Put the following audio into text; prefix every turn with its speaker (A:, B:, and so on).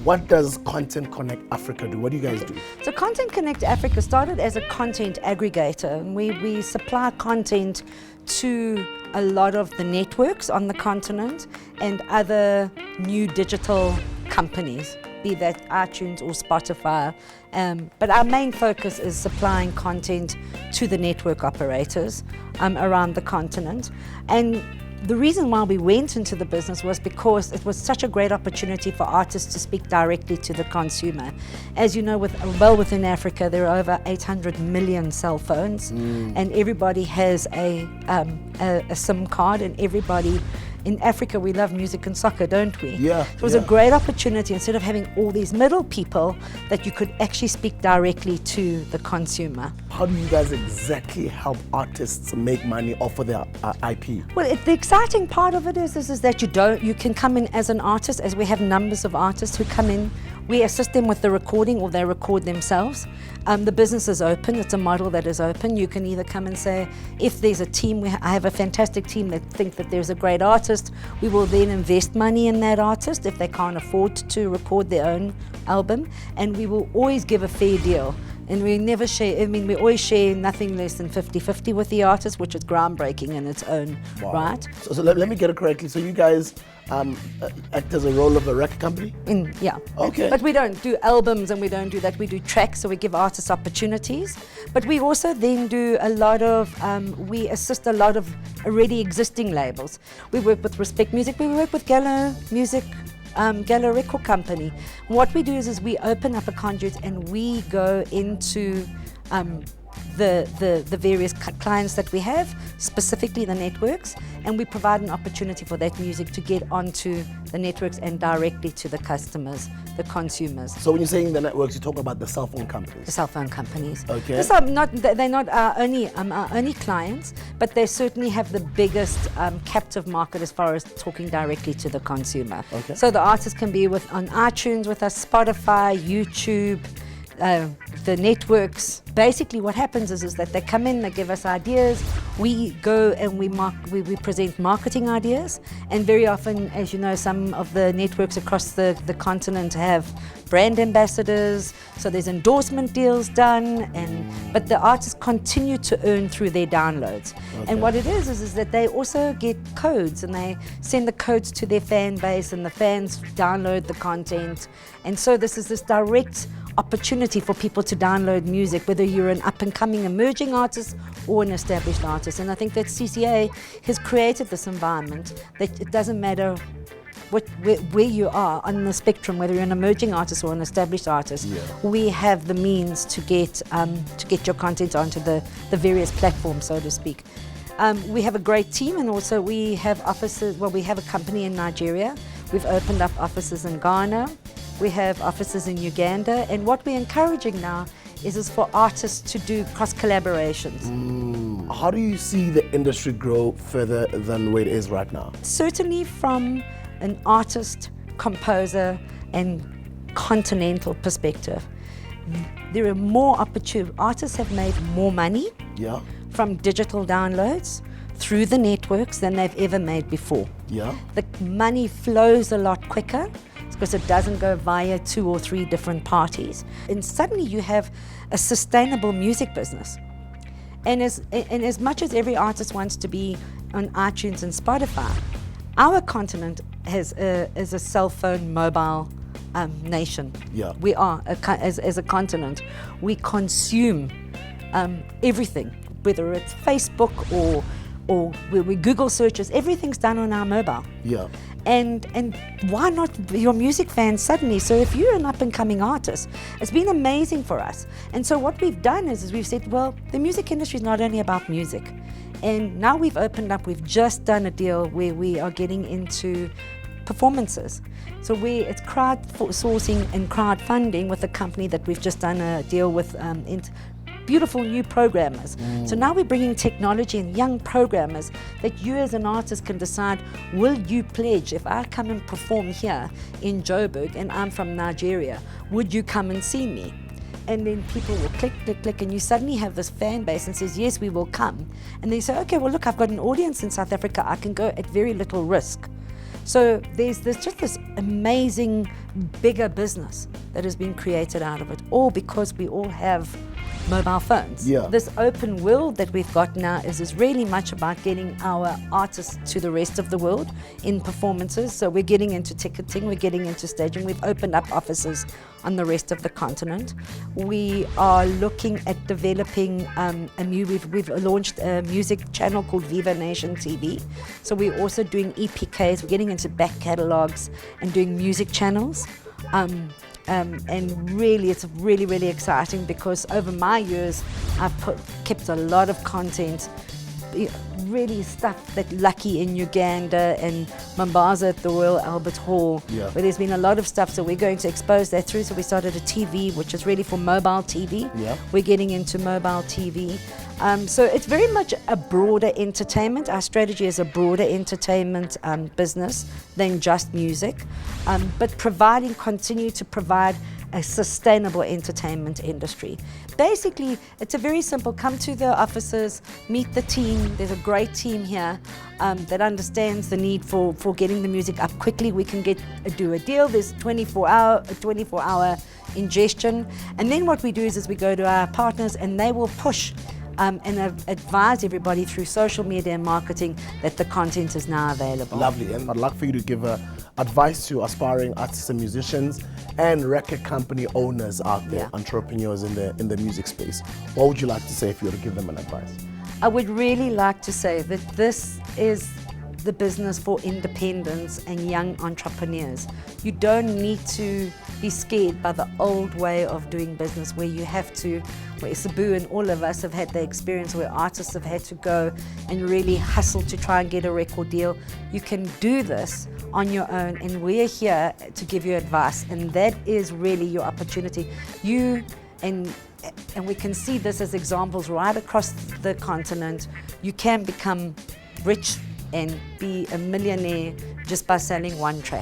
A: What does Content Connect Africa do? What do you guys do?
B: So Content Connect Africa started as a content aggregator, and we supply content to a lot of the networks on the continent and other new digital companies, be that iTunes or Spotify. But our main focus is supplying content to the network operators around the continent. And the reason why we went into the business was because it was such a great opportunity for artists to speak directly to the consumer. As you know, within Africa, there are over 800 million cell phones, and everybody has a SIM card, and everybody in Africa, we love music and soccer, don't we?
A: Yeah.
B: It was a great opportunity, instead of having all these middle people, that you could actually speak directly to the consumer.
A: How do you guys exactly help artists make money off of their IP?
B: Well, the exciting part of it is that you can come in as an artist, as we have numbers of artists who come in. We assist them with the recording, or they record themselves. The business is open. It's a model that is open. You can either come and say, if there's a team, I have a fantastic team that think that there's a great artist, we will then invest money in that artist if they can't afford to record their own album, and we will always give a fair deal. And we never share, we always share nothing less than 50-50 with the artist, which is groundbreaking in its own right.
A: So let me get it correctly. So you guys act as a role of a record company?
B: Yeah.
A: Okay.
B: But we don't do albums, and we don't do that. We do tracks, so we give artists opportunities. But we also then do a lot of, we assist a lot of already existing labels. We work with Respect Music, we work with Gallo Music, Gallo Record Company. What we do is we open up a conduit, and we go into the various clients that we have, specifically the networks, and we provide an opportunity for that music to get onto the networks and directly to the customers, the consumers.
A: So when you're saying the networks, you're talking about the cell phone companies?
B: The cell phone companies.
A: Okay.
B: They're not our only clients, but they certainly have the biggest captive market as far as talking directly to the consumer.
A: Okay.
B: So the artists can be on iTunes with us, Spotify, YouTube, the networks. Basically what happens is that they come in, they give us ideas, we go and we present marketing ideas, and very often, as you know, some of the networks across the continent have brand ambassadors, so there's endorsement deals done, but the artists continue to earn through their downloads. Okay. And what it is that they also get codes, and they send the codes to their fan base, and the fans download the content, and so this is this direct opportunity for people to download music, whether you're an up-and-coming emerging artist or an established artist. And I think that CCA has created this environment that it doesn't matter where you are on the spectrum, whether you're an emerging artist or an established artist, we have the means to get your content onto the various platforms, so to speak. We have a great team, and also we have offices, we have a company in Nigeria. We've opened up offices in Ghana. We have offices in Uganda, and what we're encouraging now is for artists to do cross-collaborations.
A: How do you see the industry grow further than where it is right now?
B: Certainly from an artist, composer, and continental perspective. There are more opportunities. Artists have made more money from digital downloads through the networks than they've ever made before. The money flows a lot quicker, because it doesn't go via 2 or 3 different parties. And suddenly you have a sustainable music business. And as much as every artist wants to be on iTunes and Spotify, our continent is a cell phone mobile nation. We are, as a continent, we consume everything, whether it's Facebook or we Google searches, everything's done on our mobile. And why not your music fans suddenly? So if you're an up-and-coming artist, it's been amazing for us. And so what we've done is we've said, well, the music industry is not only about music. And now we've opened up, we've just done a deal where we are getting into performances. So it's crowdsourcing and crowdfunding with a company that we've just done a deal with, beautiful new programmers. So now we're bringing technology and young programmers that you as an artist can decide, will you pledge, if I come and perform here in Joburg and I'm from Nigeria, would you come and see me? And then people will click, and you suddenly have this fan base and says, yes, we will come. And they say, okay, well look, I've got an audience in South Africa, I can go at very little risk. So there's just this amazing bigger business that has been created out of it, all because we all have mobile phones.
A: Yeah.
B: This open world that we've got now is really much about getting our artists to the rest of the world in performances. So we're getting into ticketing, we're getting into staging. We've opened up offices on the rest of the continent. We are looking at developing we've launched a music channel called Viva Nation TV. So we're also doing EPKs, we're getting into back catalogs and doing music channels. And really, it's really, really exciting because over my years, I've kept a lot of content, really stuff that Lucky in Uganda and Mombasa at the Royal Albert Hall, where there's been a lot of stuff. So we're going to expose that through. So we started a TV, which is really for mobile TV. We're getting into mobile TV. So it's very much a broader entertainment. Our strategy is a broader entertainment business than just music, but continue to provide a sustainable entertainment industry. Basically, it's a very simple, come to the offices, meet the team. There's a great team here that understands the need for getting the music up quickly. We can do a deal. There's 24-hour ingestion. And then what we do is we go to our partners and they will push and advise everybody through social media and marketing that the content is now available.
A: Lovely, and I'd like for you to give advice to aspiring artists and musicians and record company owners out there, entrepreneurs in the music space. What would you like to say if you were to give them an advice?
B: I would really like to say that this is the business for independents and young entrepreneurs. You don't need to be scared by the old way of doing business where Sbu and all of us have had the experience where artists have had to go and really hustle to try and get a record deal. You can do this on your own, and we're here to give you advice, and that is really your opportunity. And we can see this as examples right across the continent. You can become rich and be a millionaire just by selling one track.